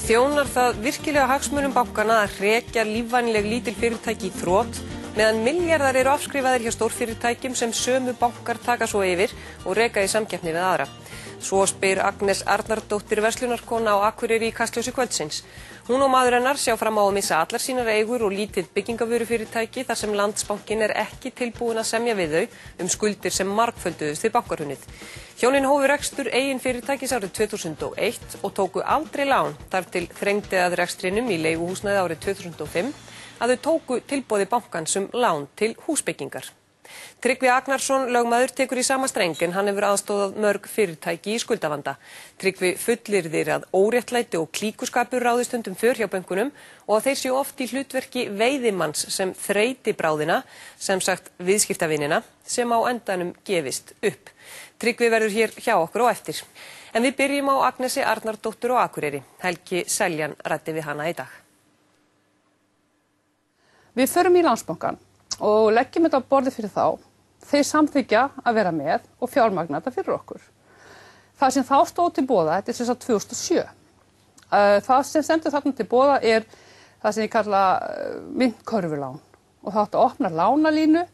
Þjónar það virkilega hagsmunum bankana að hrekja lífvænleg lítil fyrirtæki í þrot, meðan milljarðar eru afskrifaðir hjá stórfyrirtækjum sem sömu bankar taka svo yfir og reka í samkeppni við aðra. Svo spyr Agnes Arnardóttir verslunarkona á Akureyri í Kastljósi kvöldsins. Hún og maður hennar sjá fram á að missa allar sínar eigur og lítið byggingavörufyrirtæki þar sem Landsbankinn ekki tilbúin að semja við þau skuldir sem margfölduðust við bankahrunið. Hjónin hófu rekstur eigin fyrirtækis árið 2001 og tóku aldrei lán þar til þrengdi að rekstrinum í leiguhúsnæði árið 2005 að þau tóku tilboði bankans lán til húsbyggingar. Tryggvi Agnarsson lögmaður tekur í sama streng en hann hefur aðstóðað mörg fyrirtæki í skuldavanda. Tryggvi fullyrðir að óréttlæti og klíkuskapur ráði stundum för hjá bönkunum og að þeir séu oft í hlutverki veiðimanns sem þreyti bráðina, sem sagt viðskiptavinina, sem á endanum gefist upp. Tryggvi verður hér hjá okkur á eftir. En við byrjum á Agnesi Arnardóttur á Akureyri. Helgi Seljan ræddi við hana í dag. Við förum í Landsbankann og leggjum þetta á borðið fyrir þá. Þeir samþykkja að vera með og fjármagna þetta fyrir okkur. Það sem þá stóð til boða, þetta er sem sagt 2007. Það sem stendur þarna til boða er það sem ég kalla myntkörfulán. Og það átti að opna lánalínu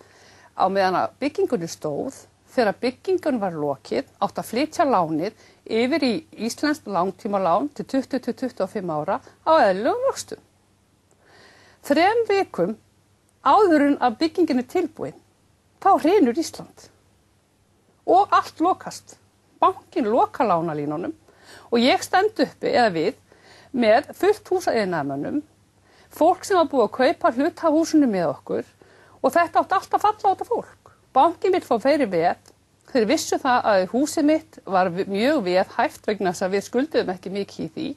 á meðan að byggingunni stóð. Þegar byggingun var lokið, átti að flytja lánið yfir í íslenskt langtímalán til 20-25 ára á eðlilegum vöxtum. 3 vikum áður en að byggingin er tilbúin, þá hrynur Ísland. Og allt lokast. Bankinn loka lánalínunum og ég stend uppi eða við með fullt hús af iðnaðarmönnum, fólk sem var búið að kaupa hlut af húsinu með okkur og þetta átti allt að falla á þetta fólk. Bankinn vill fá fleiri veð. Þeir vissu það að húsið mitt var mjög veðhæft vegna þess að við skulduðum ekki mikið í því.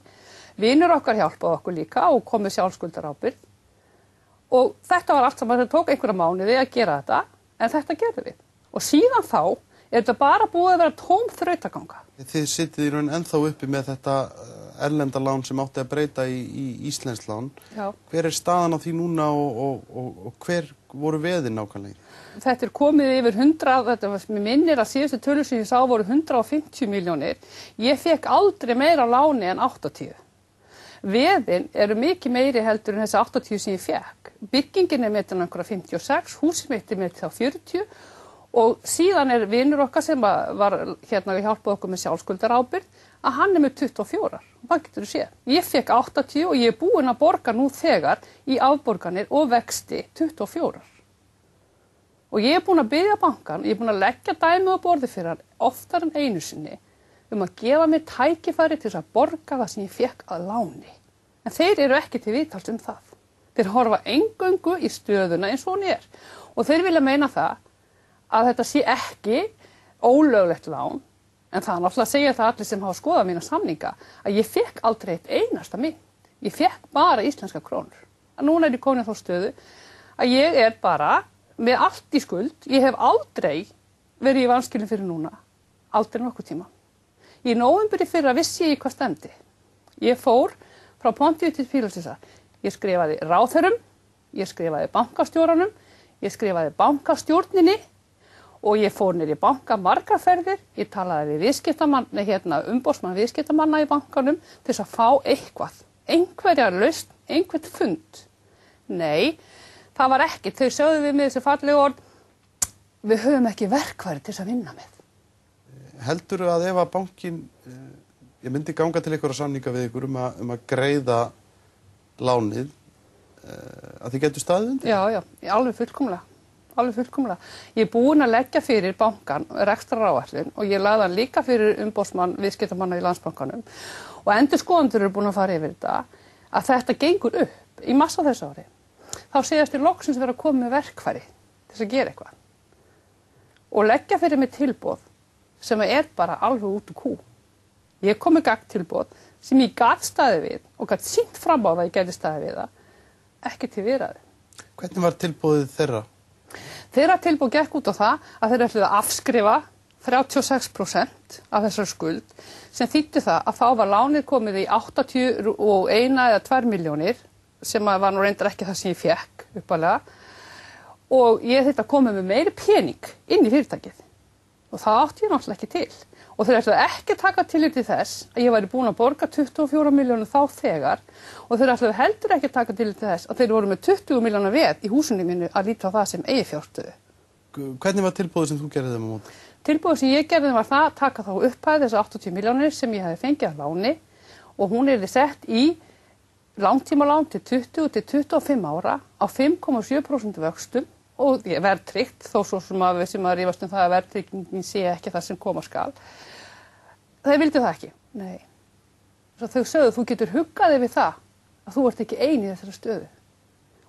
Vinur okkar hjálpaði okkur líka og komið sjálfskuldarábyrgð. Og þetta var allt saman, það tók einhverja mánuði að gera þetta, en þetta gerðum við. Og síðan þá er þetta bara búið að vera tóm þrautaganga. Þið sitið í raun ennþá uppi með þetta erlenda lán sem átti að breyta í íslenskt lán. Já. Hver er staðan á því núna og hver voru veðin nákvæmlega? Þetta er komið yfir 100, þetta var mér minnir að síðustu tölur sem ég sá voru 150 milljónir. Ég fekk aldrei meira láni en 80. Veðin eru mikið meiri heldur en þessi 80 sem ég fekk. Byggingin er metin einhverja 56, húsið mitt er metin á 40 og síðan er vinur okkar sem var hérna að hjálpa okkur með sjálfskuldarábyrgð að hann er með 24. Hvað getur þú séð? Ég fekk 80 og ég er búin að borga nú þegar í afborganir og vexti 24. Og ég er búin að biðja bankan, ég er búin að leggja dæmi á borði fyrir hann oftar en einu sinni að gefa mér tækifæri til að borga það sem ég fekk að láni. En þeir eru ekki til viðtals það. Þeir horfa eingöngu í stöðuna eins og hún er. Og þeir vilja meina það að þetta sé ekki ólöglegt lán, en það er náttúrulega að segja það allir sem hafa skoðað mína samninga, að ég fekk aldrei eitt einasta mynt. Ég fekk bara íslenska krónur. En núna er ég komin á þá stöðu að ég er bara með allt í skuld. Ég hef aldrei verið í vanskilum fyrir núna. Aldrei nokkuð tíma. Í nóvember í fyrra vissi ég hvað stemdi. Ég fór frá Pontíu til Pílatusar. Ég skrifaði ráðherrum, ég skrifaði bankastjóranum, ég skrifaði bankastjórninni og ég fór niður í banka margar ferðir. Ég talaði við viðskiptamann, umboðsmann viðskiptamanna í bankanum til þess að fá eitthvað, einhverja lausn, einhvert fund. Nei, það var ekki. Þau sögðu við mig þessi fallegu orð, við höfum ekki verkfæri til þess að vinna með. Heldurðu að ef að bankinn, ég myndi ganga til ykkur að samninga við ykkur að greiða lánið, að þið getur staðið undir? Já, alveg fullkomlega. Ég er búin að leggja fyrir bankan rekstraráætlun og ég lagði hann líka fyrir umboðsmann viðskiptamanna í Landsbankanum og endurskoðendur eru búin að fara yfir þetta, að þetta gengur upp í massa þessu ári. Þá segast þér loksins vera að koma með verkfæri til þess að gera eitthvað. Og leggja fyrir mig tilboð sem er bara alveg út úr kú. Ég kom með gagntilboð sem ég gat staðið við og gat sýnt fram á það ég gæti staðið við það, ekki til viðræðu. Hvernig var tilboðið þeirra? Þeirra tilboð gekk út á það að þeir ætluðu að afskrifa 36% af þessar skuld sem þýddi það að þá var lánið komið í 81 eða 2 milljónir sem var nú reyndar ekki það sem ég fekk uppalega og ég þurfti að koma með meiri pening inn í fyrirtækið og það átti ég náttúrulega ekki til og þeir ætlaðu ekki að taka tillit til þess að ég væri búin að borga 24 milljónir þá þegar og þeir ætlaðu heldur ekki að taka tillit til þess að þeir voru með 20 milljóna veð í húsinu mínu að líta á það sem eiginfjárstöðu. Hvernig var tilboðið sem þú gerði þeim á móti? Tilboðið sem ég gerði var það að taka þá upphæð þessar 80 milljónir sem ég hefði fengið að láni og hún yrði sett í langtímalán til 20 til 25 ára á 5,7% vöxtum og verðtryggt, þó svo sem að við sem að rífast það að verðtryggingin sé ekki það sem koma skal. Þeir vildu það ekki. Nei. Svo þau sögðu, þú getur huggaði við það að þú ert ekki ein í þessari stöðu.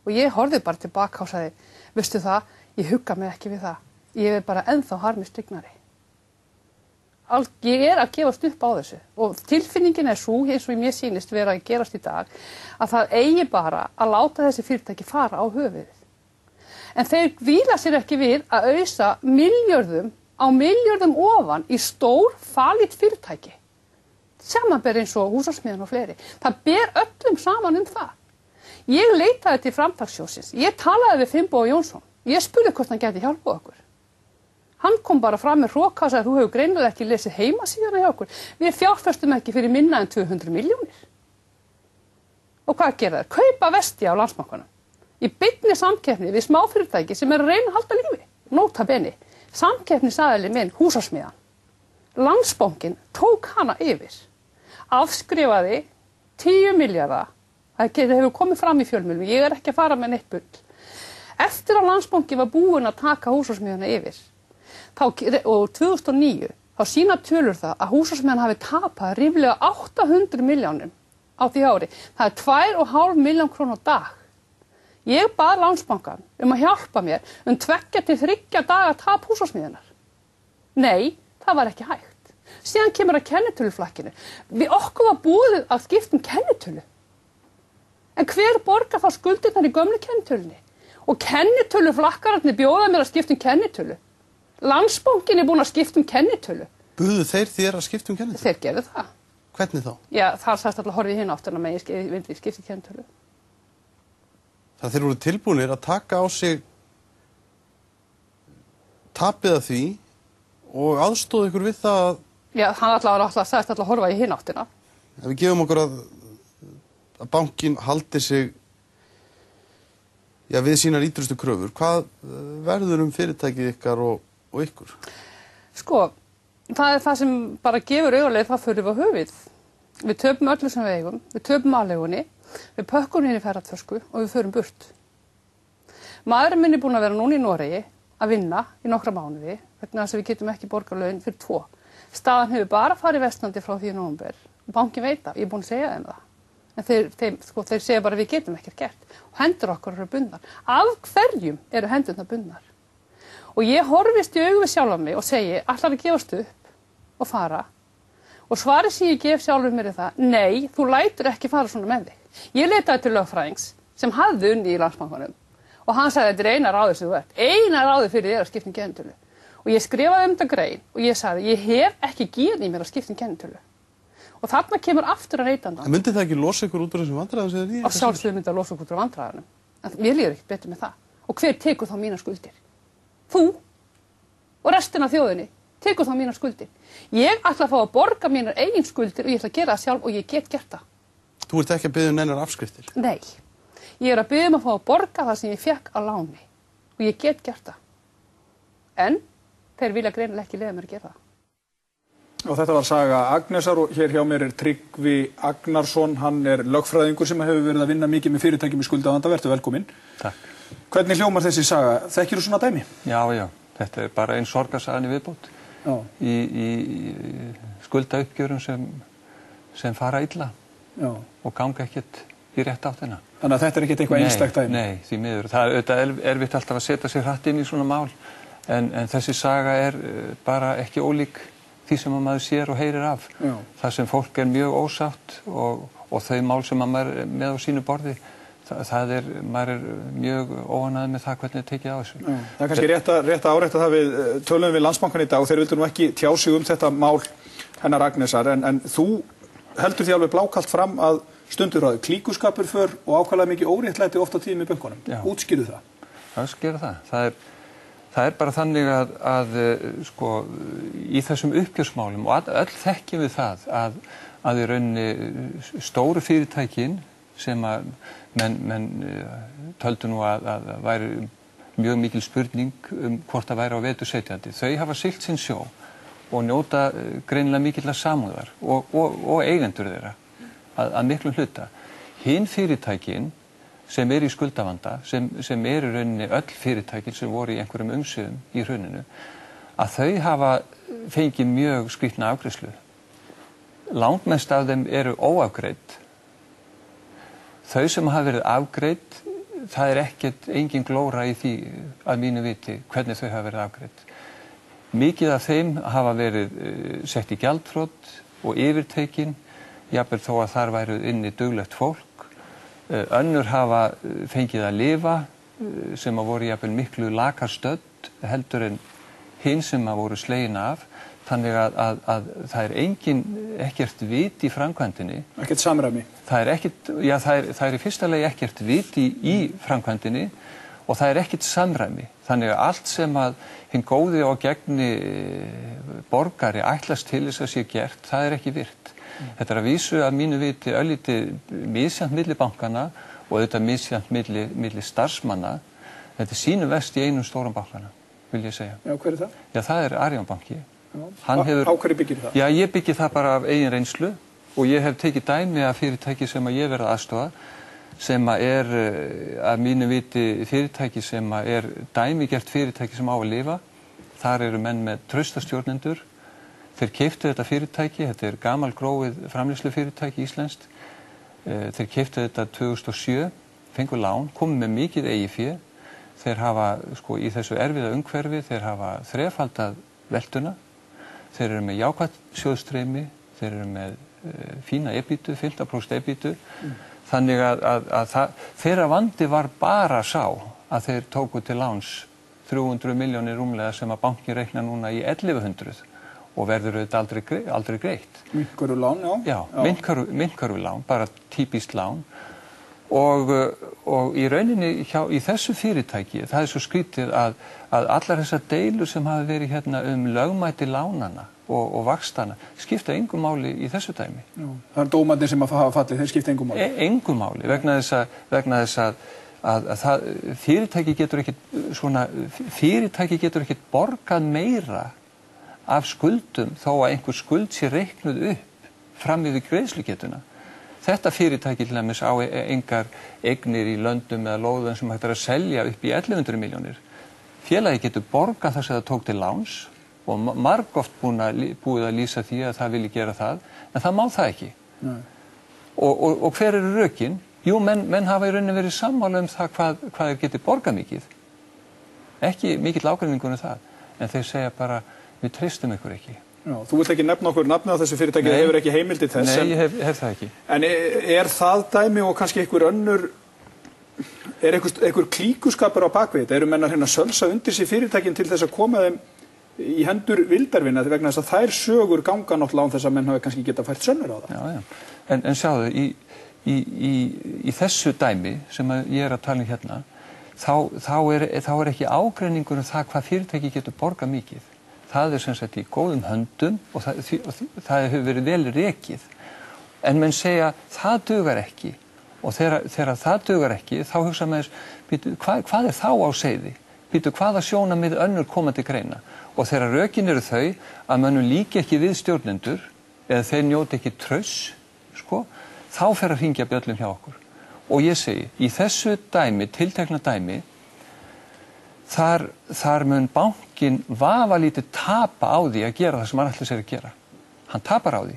Og ég horfði bara tilbaka og sagði, veistu það, ég hugga mig ekki við það. Ég er bara ennþá harmi stygnari. Ég er að gefast upp á þessu og tilfinningin svo, eins og mér sýnist vera að gerast í dag, að það eigi bara að láta þessi fyrirtæki fara á höfuðið. En þeir hvíla sér ekki við að ausa milljörðum á milljörðum ofan í stór falít fyrirtæki. Samanber eins og Húsasmiðjan og fleiri. Það ber öllum saman það. Ég leitaði til Framtakssjóðsins. Ég talaði við Finnboga Jónsson. Ég spurði hvort hann gæti hjálpað okkur. Hann kom bara fram með hroka og sagði, þú hefur greinilega ekki lesið heimasíðuna hjá okkur. Við fjárfestum ekki fyrir minna en 200 milljónir. Og hvað gera þeir? Kaupa Vestia á Landsbankanum. Í beinni samkeppni við smáfyrirtæki sem að reyna að halda lífi. Nota bene. Samkeppnisaðili minn, Húsasmiðjan. Landsbankinn tók hana yfir. Afskrifaði 10 milljarða. Það hefur komið fram í fjölmiðlum. Ég er ekki að fara með neitt bull. Eftir að Landsbankinn var búinn að taka Húsasmiðjana yfir, og 2009, þá sína tölur það að Húsasmiðjan hafi tapað ríflega 800 milljónum á því ári. Það er 2,5 milljón krónur á dag. Ég bað Landsbankann að hjálpa mér 2 til 3 daga tap Húsasmiðjunar. Nei, það var ekki hægt. Síðan kemur að kennitöluflakkinu. Við okkur var búið að skipta kennitölu. En hver borgar þá skuldirnar í gömlu kennitölunni? Og kennitöluflakkararnir bjóða mér að skipta kennitölu. Landsbankinn er búinn að skipta kennitölu. Buðu þeir þér að skipta kennitölu? Þeir gerðu það. Hvernig þá? Já, það sagðist alltaf horfið hinn áttina með ég vildi skipta kennitölu. Það þeir voru tilbúnir að taka á sig tapið af því og aðstóða ykkur við það að... Já, hann sagðist alltaf horfa í hinn áttina. Ef við gefum okkur að bankinn haldi sig við sínar ítrustu kröfur, hvað verður fyrirtækið ykkar og ykkur? Sko, það er það sem bara gefur auðarlega það fyrir við á höfuð. Við töpum öllu sem við eigum, við töpum aðleigunni, við pökkum henni í ferðartösku og við förum burt. Maðurinn minn er búinn að vera núna í Noregi að vinna í nokkra mánuði vegna þess að við getum ekki borgað laun fyrir 2. Staðan hefur bara farið versnandi frá því í nóvember og bankinn veit það, ég er búinn að segja þeim það. En þeir segja bara við getum ekkert gert og hendur okkar eru bundnar. Af hverjum eru hendurnar bundnar? Og ég horfist í augu við sjálfa mig og segi, ætlar að gefast upp og fara. Og svarið sem ég gef sjálfur mér er það, nei, þú lætur ekki fara svona með þig. Ég leitaði til lögfræðings sem hafði unnið í Landsbankanum og hann sagði, þetta er eina ráðið sem þú ert. Eina ráðið fyrir þér að skipta kennitölu. Og ég skrifaði þetta grein og ég sagði, ég hef ekki geð í mér að skipta kennitölu. Og þarna kemur aftur að neytanda. En myndi það ekki losa ykkur út úr þessum vandræðum sem þið í? Á sjálfsögðu myndi að losa ykkur út úr vandræðunum. En mér líður ekkert betur með það. Og hver tekur þá mínar skuldir? Þú og restin af þjóðinni tekur þá mínar skuldir. Ég ætla að fá að borga mínar eigin skuldir og ég ætla að gera það sjálf og ég get gert það. Þú ert ekki að biðja neinar afskriftir? Nei. Ég er að biðja að fá að borga það sem ég fékk á láni. Og ég get gert það. En þeir vilja greinilega ekki leyfa mér að gera það. Og þetta var saga Agnesar og hér hjá mér er Tryggvi Agnarsson, hann er lögfræðingur sem hefur verið að vinna mikið með fyrirtækjum í skuldavanda, vertu velkominn. Takk. Hvernig hljómar þessi saga? Þekkirðu svona dæmi? Já, þetta er bara ein sorgarsagan í viðbót í skuldauppgjörum sem fara illa og ganga ekkert í rétt áttina. Þannig að þetta er ekkert eitthvað einstakt dæmi? Nei, því miður. Það er erfitt alltaf að setja sig hratt inn í svona mál en þessi saga er bara ekki ólík því sem maður sér og heyrir af. Það sem fólk er mjög ósátt og þau mál sem maður er með á sínu borði, maður er mjög óánægður með það hvernig tekið á þessu. Það er kannski rétt að árétta það við tölum við Landsbankann í dag og þeir vildu nú ekki tjá sig þetta mál hennar Agnesar en þú heldur því alveg blákalt fram að stundur ráði klíkuskapur för og ákvæmlega mikið óréttlæti oft á tíðum í bönkunum. Útskýrðu það? Það skýrðu það. Það Það bara þannig að sko, í þessum uppgjörsmálum og öll þekkjum við það að í rauninni stóru fyrirtækin sem að menn töldu nú að væri mjög mikil spurning hvort það væri á vetur setjandi. Þau hafa siglt sinn sjó og njóta greinilega mikillar samúðar og eigendur þeirra að miklum hluta. Hin fyrirtækin sem í skuldavanda, sem í rauninni öll fyrirtækin sem voru í einhverjum umsviðum í hruninu, að þau hafa fengið mjög skrýtna afgreiðslu. Langmest af þeim eru óafgreidd. Þau sem hafa verið afgreidd, það engin glóra í því að mínu viti hvernig þau hafa verið afgreidd. Mikið af þeim hafa verið sett í gjaldþrot og yfirtekin, jafnvel þó að þar væru inni duglegt fólk. Önnur hafa fengið að lifa sem að voru jafnvel miklu lakar stödd heldur en hinn sem að voru slegin af. Þannig að það ekkert vit í framkvæmdinni. Ekkert samræmi. Það er í fyrsta lagi ekkert vit í framkvæmdinni og það ekkert samræmi. Þannig að allt sem að hinn góði og gegni borgari ætlast til þess að sé gert, það ekki virt. Þetta að vísu að mínu viti örlítið misjafnt milli bankana og auðvitað misjafnt milli starfsmanna. Þetta sýnu verst í einum stórum bankana, vil ég segja. Já, hver það? Já, það Arion banki. Á hverju byggir það? Já, ég byggi það bara af eigin reynslu og ég hef tekið dæmi af fyrirtæki sem að ég verið aðstoða, sem að að mínu viti fyrirtæki sem að dæmigert fyrirtæki sem á að lifa. Þar eru menn með traustastjórnendur. Þeir keyptu þetta fyrirtæki, þetta gamalgróið framleiðslufyrirtæki íslenskt. Þeir keyptu þetta 2007, fengu lán, komu með mikið eigið fé. Þeir hafa, sko, í þessu erfiða umhverfi, þeir hafa þrefaldað veltuna. Þeir eru með jákvætt sjóðstreymi, þeir eru með fína EBITDA, 15% EBITDA. Þannig að þeirra vandi var bara sá að þeir tóku til láns 300 milljónir rúmlega sem að bankin reikna núna í 1100 og verður auðvitað aldrei greitt. Myntkörfulán, já? Já, myntkörfulán, bara típist lán. Og í rauninni í þessu fyrirtæki, það svo skrítið að allar þessar deilur sem hafa verið hérna lögmæti lánana og vaxtana skipta engu máli í þessu dæmi. Já. Það dómarnir sem hafa fallið, þeir skipta engu máli? Engu máli, vegna þess að fyrirtæki getur ekkert borgað meira af skuldum þó að einhver skuld sé reiknuð upp fram yfir greiðslugetuna. Þetta fyrirtæki til dæmis á engar eignir í löndum eða lóðum sem hægt að selja upp í 1100 milljónir. Félagi getur borgað þess að það tók til láns og margoft búið að lýsa því að það vilji gera það, en það má það ekki. Og hver eru rökin? Jú, menn hafa í rauninni verið sammála það hvað þeir geti borgað mikið. Ekki mikill ágreiningur það, en þeir segja bara við treystum ykkur ekki. Já, þú vilt ekki nefna okkur nafnið á þessu fyrirtæki, það hefur ekki heimildi þess. Nei, ég hef það ekki. En það dæmi og kannski einhver önnur, einhver klíkuskapur á bakvið þetta? Eru menn að sölsa undir sig fyrirtækin til þess að koma þeim í hendur vildarvinna vegna þess að þær sögur ganga náttúrulega án þess að menn hafi kannski geta fært sönnur á það? Já. En sjáðu, í þessu dæmi sem ég að tala hérna, þá ekki ágreiningur það hvað fyrirtæki getur borgað mikið. Það sem sagt í góðum höndum og það hefur verið vel rekið. En menn segja, það dugar ekki. Og þegar það dugar ekki, þá hugsa maður, hvað þá á seiði? Hvaða sjónarmið önnur koma til greina? Og þegar rökin eru þau að mönnum líki ekki við stjórnendur, eða þeir njóti ekki trausts, sko, þá fer að hringja bjöllum hjá okkur. Og ég segi, í þessu dæmi, tiltekna dæmi, þar mun bankinn vafalítið tapa á því að gera það sem hann ætlar sér að gera. Hann tapar á því.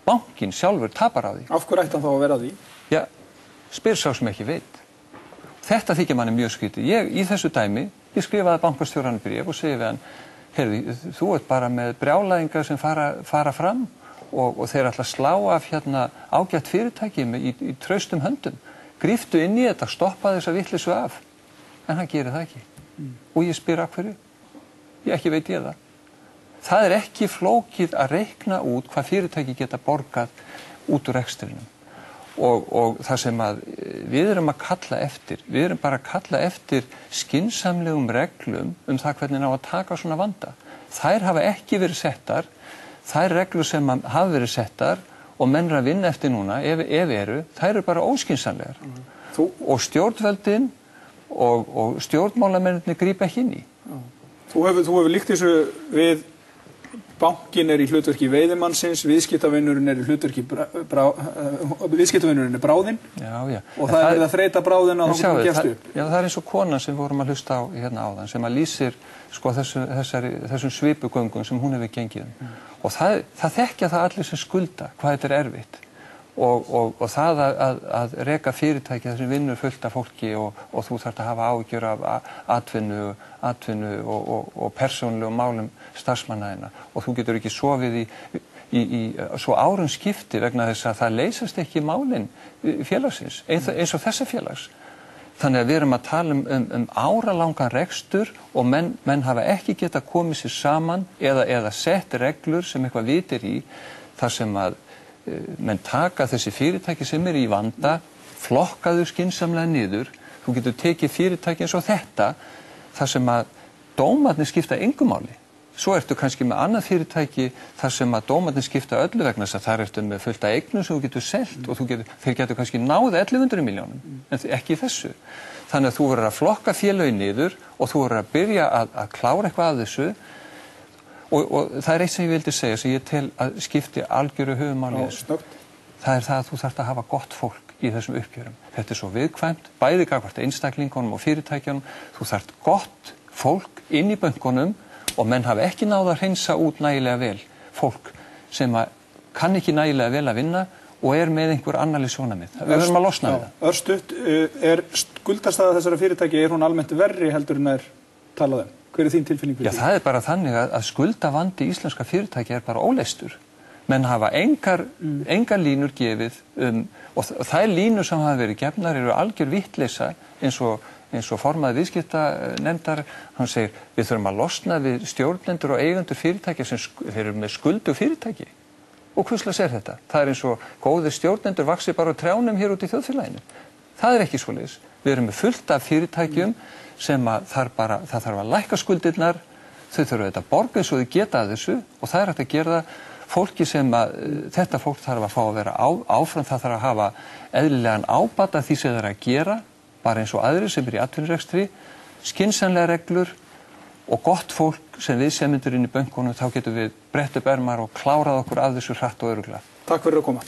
Bankinn sjálfur tapar á því. Af hverju ætti hann þá að vera að því? Já, spyr sá sem ekki veit. Þetta þykir manni mjög skrítið. Í þessu dæmi, ég skrifaði bankastjóranum bréf og segi við hann, heyrðu, þú ert bara með brjálæðingar sem fara fram og þeir ætla að slá af ágætt fyrirtæki í traustum höndum. Gríftu inn í þetta, stoppa þessa vitleysu af. En hann gerir það ekki. Og ég spyr af hverju? Ekki veit ég það. Það ekki flókið að reikna út hvað fyrirtæki geta borgað út úr rekstrinum. og það sem að við erum að kalla eftir, við erum bara að kalla eftir skynsamlegum reglum það hvernig ná að taka svona vanda. Þær hafa ekki verið settar, þær reglur sem hafa verið settar og menn að vinna eftir núna, ef eru, þær eru bara óskynsamlegar. Og stjórnvöldin og stjórnmálamennirnir grípa ekki inn í. Þú hefur líkt þessu við bankin í hlutverki veiðimannsins, viðskiptavinurinn í hlutverki viðskiptavinurinn bráðinn. Já. Og það verið að þreyta bráðina og þá gefst upp. Já, það eins og konan sem vorum að hlusta á hérna áðan sem að lýsir sko þessum svipugöngum sem hún hefur gengið. Og það þekkja það allir sem skulda hvað þetta erfitt. Og það að reka fyrirtæki sem vinnur fullt af fólki og þú þarft að hafa áhyggjur af atvinnu og persónulegum málum starfsmannaðina og þú getur ekki sofið í svo árum skipti vegna þess að það leysast ekki málin félagsins eins og þessa félags. Þannig að við erum að tala um áralangan rekstur og menn hafa ekki getað komið sér saman eða sett reglur sem eitthvað vitir í þar sem að menn taka þessi fyrirtæki sem í vanda, flokkaðu skynsamlega niður, þú getur tekið fyrirtæki eins og þetta, þar sem að dómarnir skipta engu máli. Svo ertu kannski með annað fyrirtæki þar sem að dómarnir skipta öllu vegna þess að þar ertu með fullt af eignum sem þú getur selt og þeir getur kannski náð 1100 milljónum, en ekki þessu. Þannig að þú verður að flokka félögin niður og þú verður að byrja að klára eitthvað af þessu. Og það eitt sem ég vildi segja sem ég tel að skipti algjöru höfumáli í þessu. Það það að þú þarft að hafa gott fólk í þessum uppgjörum. Þetta svo viðkvæmt, bæði gagnvart einstaklingunum og fyrirtækjunum. Þú þarft gott fólk inn í bönkunum og menn hafa ekki náð að hreinsa út nægilega vel. Fólk sem kann ekki nægilega vel að vinna og með einhver annarleg sjónarmið. Við verðum að losna við það. Örstutt, skuldastaða þessara fyrirtæki, hún almennt verri heldur en talað Hver þín tilfinning fyrir því? Já, það bara þannig að skuldavandi íslenska fyrirtæki bara óleystur. Menn hafa engar línur gefið og þær línur sem hafa verið gefnar eru algjör vittleysa eins og formaður viðskiptanefndar, hann segir við þurfum að losna við stjórnendur og eigendur fyrirtækja sem þeir eru með skuldu fyrirtæki. Og hvurslags þetta? Það eins og góðir stjórnendur vaxi bara á trjánum hér út í þjóðfélaginu. Það ekki svoleiðis. Við erum með fullt af fyrirtækjum sem það þarf að lækka skuldirnar, þau þurfa að borga eins og þau geta að þessu og það hægt að gera það. Fólki sem þetta fólk þarf að fá að vera áfram, það þarf að hafa eðlilegan ábata því sem það að gera, bara eins og aðrir sem í atvinnurekstri, skynsamlega reglur og gott fólk sem viðsemjendur inn í bönkunum, þá getum við brett upp ermar og klárað okkur af þessu hratt og örugglega. Takk fyrir að koma.